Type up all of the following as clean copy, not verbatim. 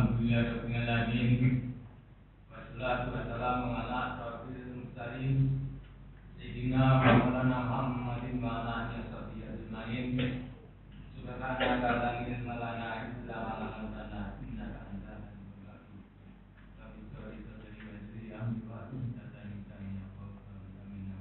Alhamdulillahirabbil alamin. Wassalatu wassalamu ala asyrofil mursalin sayyidina Maulana Muhammadin wa ala alihi ajmain. Subhanaka la ilma lana illa ma 'allamtana innaka antal alimul hakim. Rabbi shrah li sadri wa yassir li amri wa hlul 'uqdatam min lisani yafqahu qawli. Amin.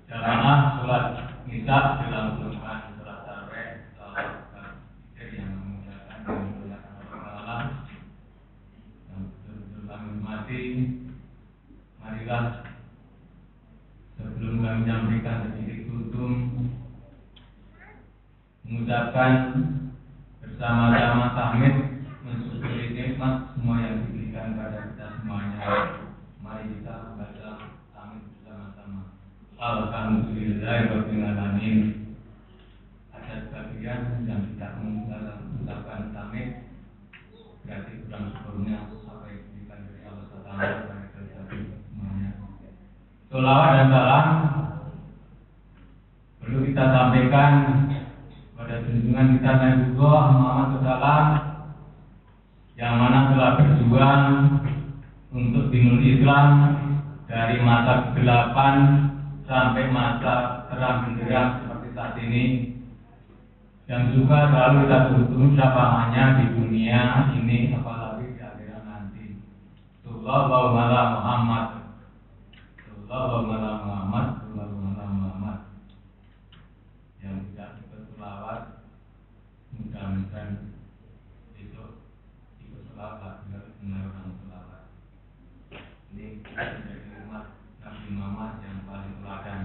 Jamaah salat Isya dilangsungkan setelah tarawih salat yang mengucapkan Allah yang betul-betul kami hormati. Marilah sebelum kami menyampaikan sedikit tutum mengucapkan bersama-sama tahmid mensyukuri nikmat semua yang diberikan pada kita semuanya. Mari kita baca tahmid bersama-sama. Alhamdulillahirabbil alamin. Ada sebagian yang tidak mengucapkan tahmid, berarti kurang syukurnya apa yang diberikan dari Allah Taala kepada kita semuanya. Sholawat dan salam perlu kita sampaikan pada junjungan kita Nabiullah Muhammad SAW yang mana telah berjuang untuk dinul Islam dari masa kegelapan sampai masa terang benderang seperti saat ini, yang juga selalu kita tuntut syafaatnya di dunia ini apalagi di akhirat nanti. Sallallahu alaihi Muhammad, sallallahu alaihi Muhammad, sallallahu alaihi Muhammad. Yang tidak berselawat mudah-mudahan besok ikut selawat biar benar orang selawat. Ini menjadi umat Nabi Muhammad yang paling teladan,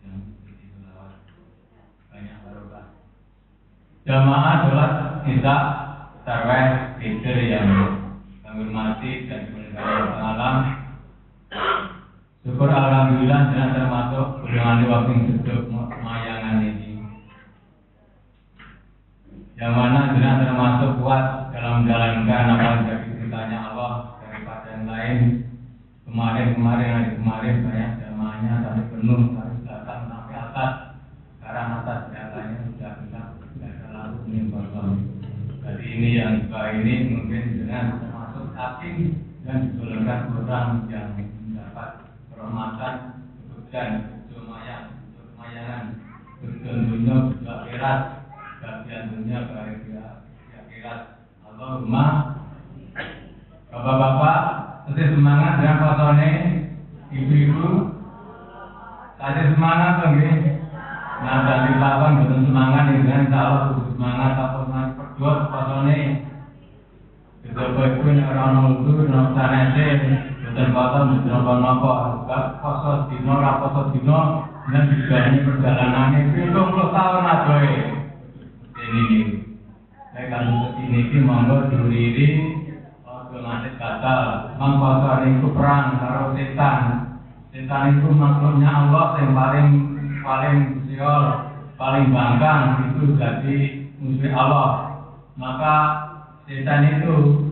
yang isi selawat banyak barokah. Jamaah sholat Isya tarawih Fitr yang kami hormati dan dimuliakan alam. Syukur alhamdulillah dengan termasuk golongan waktu yang sedek mayangan ini, yang mana dengan termasuk kuat dalam menjalankan apa yang jadi perintahnya Allah daripada yang lain. Kemarin banyak jamaahnya sampai penuh, harus datang sampai atas, karena atas jalannya sudah tidak lalu menimbulkan. Jadi ini yang juga ini mungkin dengan termasuk asing dan digolongkan orang yang mendapat kehormatan, kemayangan, berdunia juga akhirat, bagian dunia bahagia akhirat. Allahumma. Bapak-bapak, tetap semangat dengan fotonya. Ibu-ibu, tetap semangat nggih. Nah, dari lawan betul semangat dengan Allah betul semangat apa semangat perjuang fotonya. Betul-betul yang orang nunggu nang sanese, betul foto betul nopo, foto dino dan juga perjalanan ini 70 tahun adoe. Ini kalau ini monggo diri ngasih kata mengkotor itu perang karo setan. Setan itu makhluknya Allah yang paling sial, paling bangkang, itu jadi musuh Allah. Maka setan itu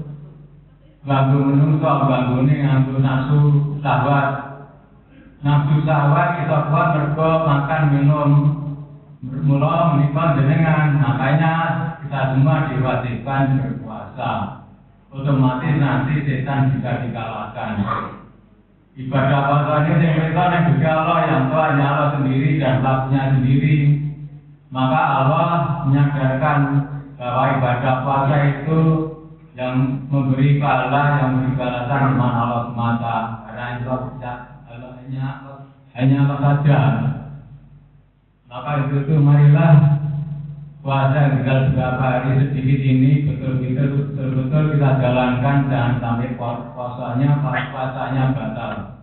ganggu menungso, ganggu nafsu syahwat. Nafsu syahwat kita buat mergo makan minum mula menikah jenengan. Makanya kita semua diwajibkan berpuasa. Otomatis nanti setan bisa dikalahkan. Ibadah puasa ini yang mereka yang bagi Allah, yang tahu hanya Allah sendiri dan pelakunya sendiri. Maka Allah menyadarkan bahwa ibadah puasa itu yang memberi pahala, yang memberi balasan cuma Allah semata. Karena itu Allah hanya Allah saja. Maka itu marilah puasa yang tinggal beberapa hari sedikit ini betul-betul kita jalankan, jangan sampai puasanya batal.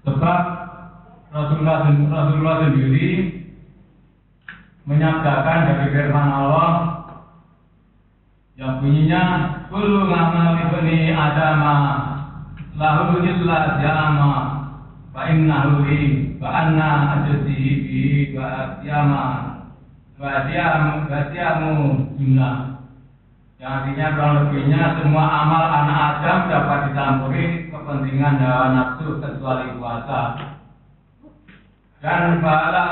Sebab Rasulullah sendiri menyabdakan dari firman Allah yang bunyinya kullu ngamal ibni adama lahu illa jama fa innahu li wa anna ajzihi bi wa yama wasiamu jumlah, yang artinya kurang lebihnya semua amal anak Adam dapat dicampuri kepentingan hawa nafsu kecuali puasa. Dan pahala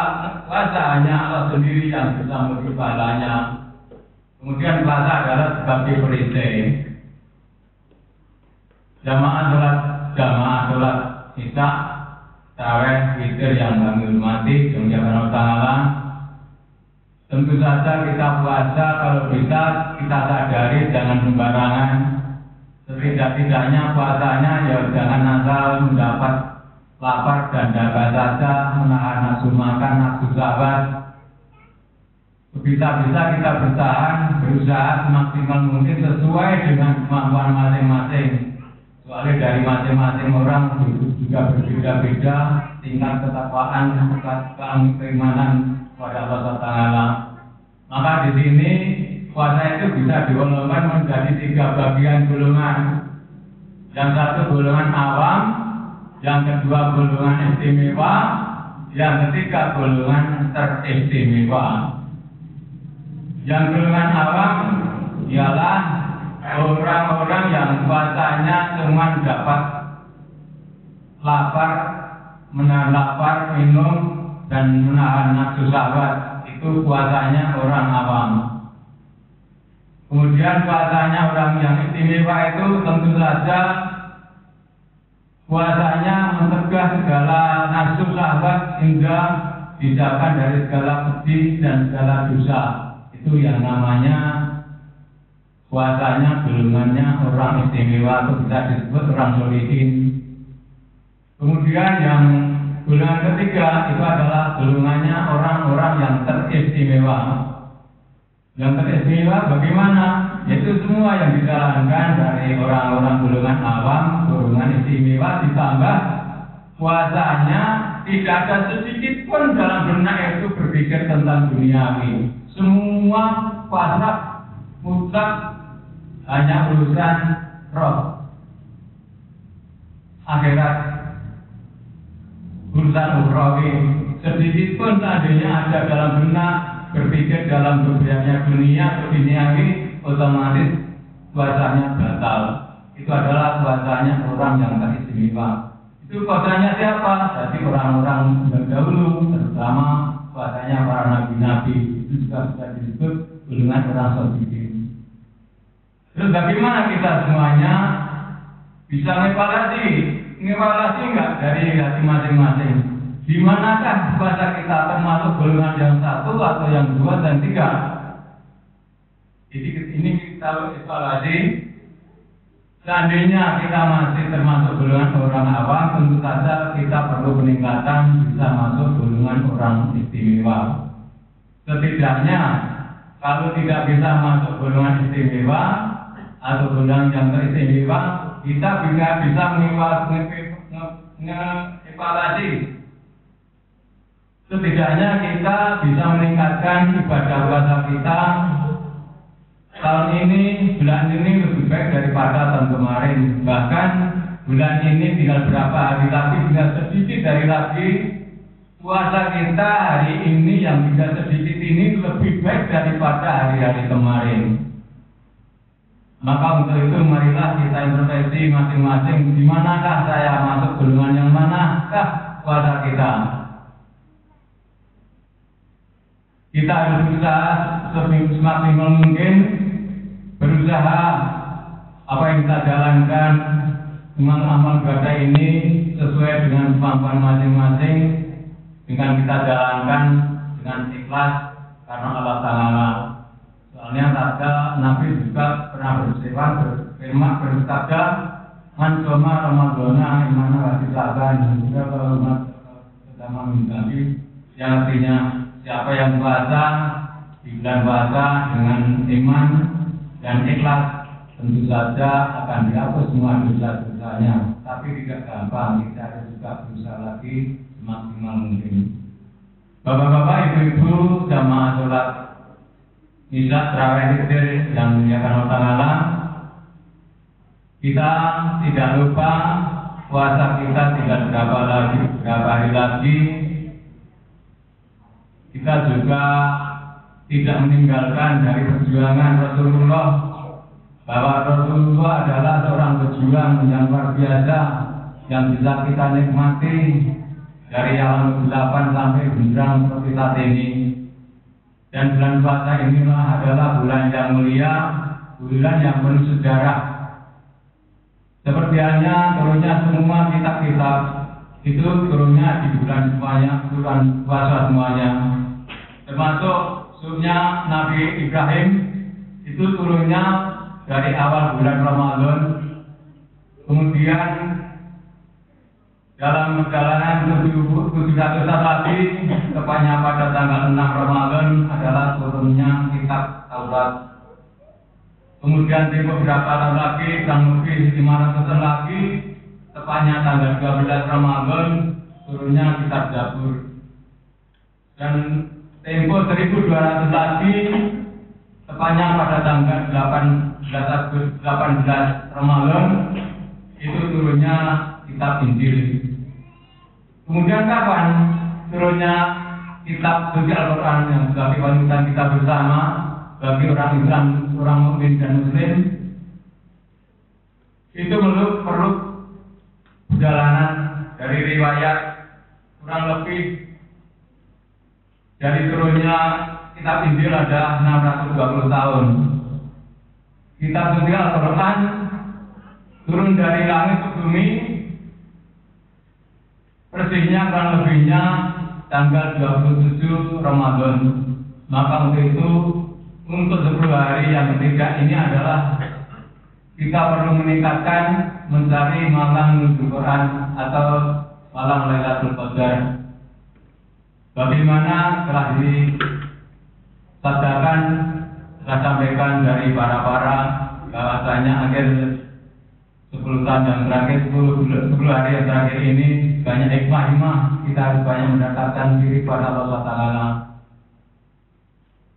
puasa hanya Allah sendiri yang bisa memberi pahalanya. Kemudian puasa adalah sebagai perisai. Jamaah sholat isya, tarawih, witir yang kami hormati, yang Allah Ta'ala. Tentu saja kita puasa kalau bisa kita sadari jangan sembarangan. Setidak-tidaknya puasanya ya jangan asal mendapat lapar dan dahaga saja, menahan nafsu makan, nafsu syahwat. Bisa-bisa kita berusaha semaksimal mungkin sesuai dengan kemampuan masing-masing. Soalnya dari masing-masing orang juga berbeda-beda tingkat ketakwaan, tingkat keimanan kepada Allah Ta'ala. Maka di sini puasa itu bisa digolongkan menjadi 3 bagian golongan. Yang satu golongan awam, yang kedua golongan istimewa, yang ketiga golongan teristimewa. Yang golongan awam ialah orang-orang yang puasanya cuma dapat lapar, menahan lapar, minum, dan menahan nafsu syahwat. Itu puasanya orang awam. Kemudian puasanya orang yang istimewa itu tentu saja puasanya mencegah segala nafsu syahwat hingga dijauhkan dari segala pedih dan segala dosa. Itu yang namanya puasanya golongannya orang istimewa atau bisa disebut orang solihin. Kemudian yang golongan ketiga itu adalah golongannya orang-orang yang teristimewa. Yang teristimewa bagaimana? Yaitu semua yang dijalankan dari orang-orang golongan awam, golongan istimewa ditambah puasanya tidak ada sedikit pun dalam benak itu berpikir tentang duniawi. Semua puasa mutlak hanya urusan roh, akhirat, urusan ukhrawi. Sedikit pun seandainya ada dalam benak berpikir dalam beberapa dunia atau duniawi, otomatis puasanya batal. Itu adalah puasanya orang yang teristimewa. Itu puasanya siapa? Jadi orang-orang terdahulu, terutama puasanya para nabi-nabi. Itu juga bisa disebut golongan orang solihin. Terus bagaimana kita semuanya bisa ngevaluasi enggak dari hati masing-masing? Di manakah puasa kita termasuk golongan yang 1 atau yang 2 dan 3? Jadi ini kita evaluasi. Seandainya kita masih termasuk golongan orang awam, tentu saja kita perlu peningkatan bisa masuk golongan orang istimewa. Setidaknya kalau tidak bisa masuk golongan istimewa atau golongan yang teristimewa, kita bisa mengevaluasi. Setidaknya kita bisa meningkatkan ibadah puasa kita tahun ini, bulan ini lebih baik daripada tahun kemarin. Bahkan bulan ini tinggal berapa hari lagi, tinggal sedikit dari lagi. Puasa kita hari ini yang tidak sedikit ini lebih baik daripada hari-hari kemarin. Maka untuk itu marilah kita introspeksi masing-masing, di manakah saya masuk golongan yang manakah puasa kita. Kita harus berusaha semaksimal mungkin, berusaha apa yang kita jalankan amal ibadah ini sesuai dengan kemampuan masing-masing, dengan kita jalankan dengan ikhlas karena Allah Ta'ala. Soalnya tadi Nabi juga pernah berfirman bersabda, "Man shoma Ramadhana imana wa ihtisaban." Juga kalau umat pertama Nabi yang artinya siapa yang puasa di bulan puasa dengan iman dan ikhlas, tentu saja akan dihapus semua dosa-dosanya. Tapi tidak gampang, kita harus juga berusaha lagi semaksimal mungkin. Bapak-bapak, ibu-ibu, jamaah sholat isya, tarawih, witir yang dimuliakan Allah Ta'ala, kita tidak lupa puasa kita tinggal berapa hari lagi. Kita juga tidak meninggalkan dari perjuangan Rasulullah, bahwa Rasulullah adalah seorang pejuang yang luar biasa yang bisa kita nikmati dari alam 8 sampai benderang seperti saat ini. Dan bulan puasa inilah adalah bulan yang mulia, bulan yang penuh sejarah. Seperti halnya turunnya semua kitab-kitab itu turunnya di bulan puasa semuanya. Termasuk sunnah Nabi Ibrahim itu turunnya dari awal bulan Ramadan. Kemudian dalam perjalanan 700 tahun lagi, tepatnya pada tanggal 6 Ramadan adalah turunnya kitab Taurat. Kemudian tempo beberapa tahun lagi, kurang lebih 500 tahun lagi, tepatnya tanggal 12 Ramadan, turunnya kitab Zabur. Dan tempo 1200 lagi, tepatnya pada tanggal 18 Ramadan, itu turunnya kitab Injil. Kemudian kapan turunnya kitab suci Al-Quran yang sebagai panutan kita bersama bagi orang Islam, orang mukmin dan Muslim? Itu perlu perjalanan dari riwayat kurang lebih dari turunnya kitab Injil ada 620 tahun. Kitab suci Al-Quran turun dari langit ke bumi persisnya kurang lebihnya tanggal 27 Ramadan. Maka untuk itu, untuk 10 hari yang ketiga ini adalah kita perlu meningkatkan mencari malam nuzul Quran atau malam Lailatul Qadar. Bagaimana telah disabdakan, telah sampaikan dari para bahwasanya akhir 10 tahun yang terakhir, 10 hari yang terakhir ini banyak hikmah kita harus banyak mendekatkan diri pada Allah Ta'ala.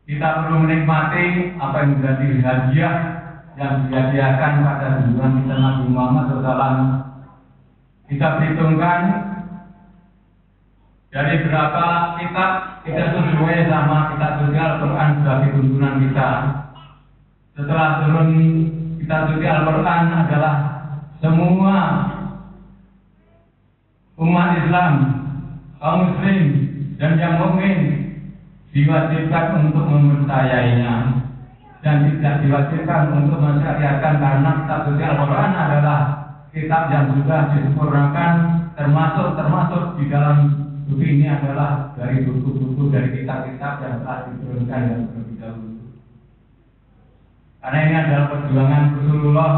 Kita perlu menikmati apa yang menjadi hadiah yang dihadiahkan pada junjungan kita Nabi Muhammad SAW. Kita perhitungkan dari berapa kitab kita sesuai sama kitab suci Al-Quran sebagai tuntunan kita. Setelah turun kitab suci Al-Quran adalah semua umat Islam, kaum muslim dan yang mukmin diwajibkan untuk mempercayainya dan tidak diwajibkan untuk mensyariatkan, karena kitab suci Al-Quran adalah kitab yang sudah disempurnakan, termasuk di dalam buku ini adalah dari buku-buku dari kitab-kitab yang telah diturunkan yang terlebih dahulu. Karena ini adalah perjuangan Rasulullah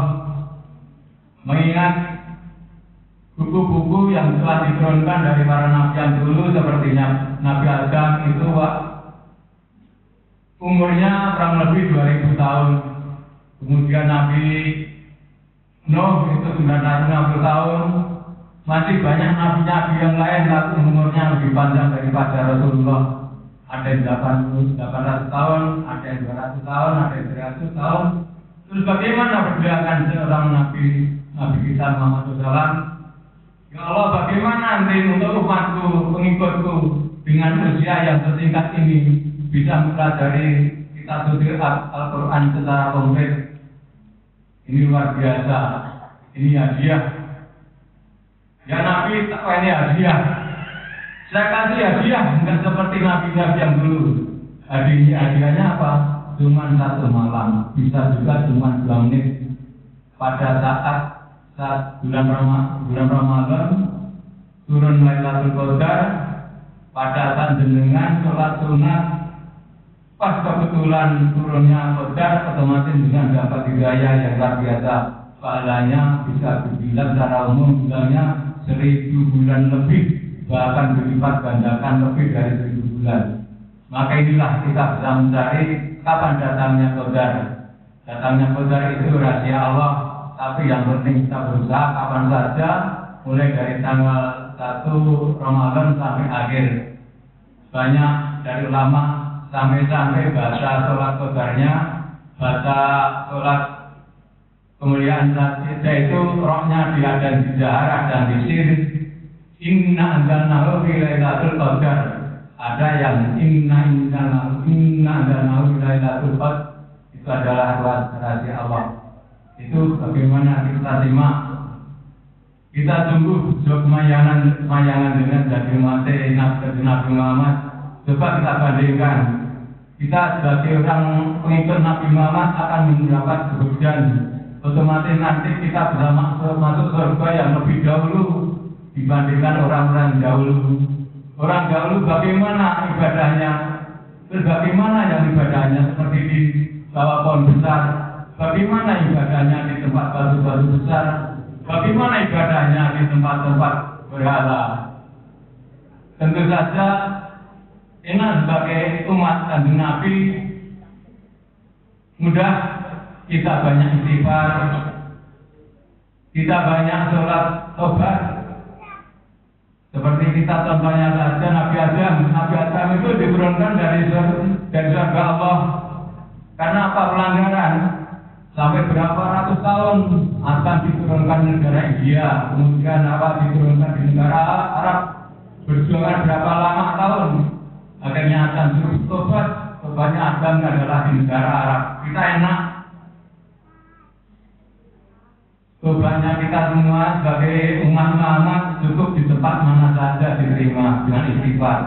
mengingat buku-buku yang telah diturunkan dari para nabi yang dulu, seperti Nabi Adam itu umurnya kurang lebih 2000 tahun. Kemudian Nabi Nuh itu 960 tahun. Masih banyak nabi-nabi yang lain tapi umurnya lebih panjang daripada Rasulullah. Ada yang 800 tahun, ada yang 200 tahun, ada yang 300 tahun. Terus bagaimana perjuangan seorang nabi kita Muhammad SAW? Ya Allah, bagaimana nanti untuk umatku, pengikutku dengan usia yang sesingkat ini bisa mempelajari kitab suci Al-Quran secara konkret? Ini luar biasa. Ini hadiah. Ya Nabi, ini hadiah. Saya kasih hadiah, enggak seperti Nabi-Nabi yang dulu. Hadiahnya apa? Cuma 1 malam, bisa juga cuma 2 menit. Pada saat bulan Ramadan turun Lailatul Qadar, pada saat jenengan sholat sunat pas kebetulan turunnya Qadar, otomatis dengan dapat hidayah yang luar biasa. Pahalanya bisa dibilang secara umum bilangnya 1000 bulan lebih, bahkan berlipat gandakan lebih dari 1000 bulan. Maka inilah kita bisa mencari kapan datangnya Qadar. Datangnya Qadar itu rahasia Allah. Tapi yang penting kita berusaha kapan saja, mulai dari tanggal 1 Ramadan sampai akhir. Banyak dari ulama sampai baca sholat Qadarnya, baca sholat kemuliaan saja itu rohnya diadan di jaharah dan di sir. Inna anzalnahu fi lailatul qadar. Ada yang inna anzalnahu fi lailatul qadar. Itu adalah rahasia Allah. Itu bagaimana kita simak, kita tunggu kemayangan dengan jadi mati Nabi Muhammad. Coba kita bandingkan, kita sebagai orang pengikut Nabi Muhammad akan mendapat kemudian otomatis nanti kita bisa masuk surga yang lebih dahulu dibandingkan orang-orang dahulu. Orang dahulu bagaimana ibadahnya? Terus bagaimana yang ibadahnya seperti di bawah pohon besar? Bagaimana ibadahnya di tempat batu-batu besar? Bagaimana ibadahnya di tempat-tempat berhala? Tentu saja enak sebagai umat Kanjeng Nabi mudah kita banyak istighfar, kita banyak sholat tobat. Seperti kita contohnya saja Nabi Adam itu diturunkan dari surga Allah. Karena apa? Pelanggaran. Sampai berapa ratus tahun akan diturunkan di negara India, kemudian apa diturunkan di negara Arab. Berjuangan berapa lama tahun? Akhirnya akan suruh tobatnya Adam adalah di negara Arab. Kita enak. Tobatnya kita semua sebagai umat Muhammad cukup di tempat mana saja diterima dengan istighfar.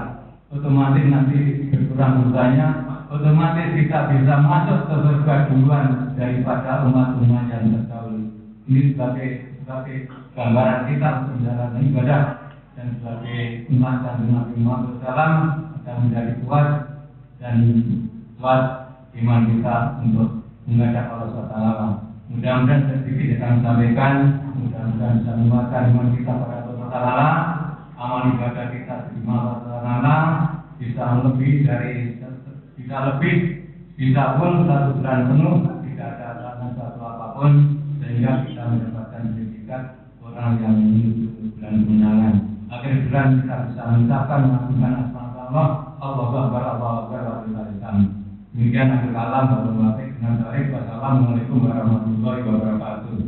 Otomatis nanti berkurang dosanya, otomatis kita bisa masuk ke surga duluan daripada umat-umat yang terdahulu. Ini sebagai gambaran kita untuk menjalankan ibadah dan sebagai umat Kanjeng Nabi Muhammad SAW akan menjadi kuat dan kuat iman kita untuk menghadap Allah SWT. Mudah-mudahan sedikit yang kami sampaikan, mudah-mudahan bisa menguatkan iman kita pada Allah Ta'ala, amal ibadah kita terima Allah Ta'ala, bisa pun 1 bulan penuh, tidak ada alasan satu apapun, sehingga kita mendapatkan sertifikat orang yang menuju bulan kemenangan. Akhir bulan kita bisa mengucapkan mengagunkan asma Allah, Allahu Akbar, Allahu Akbar, Alhamdulillah. Demikian akhir kalam, wassalamualaikum warahmatullahi wabarakatuh.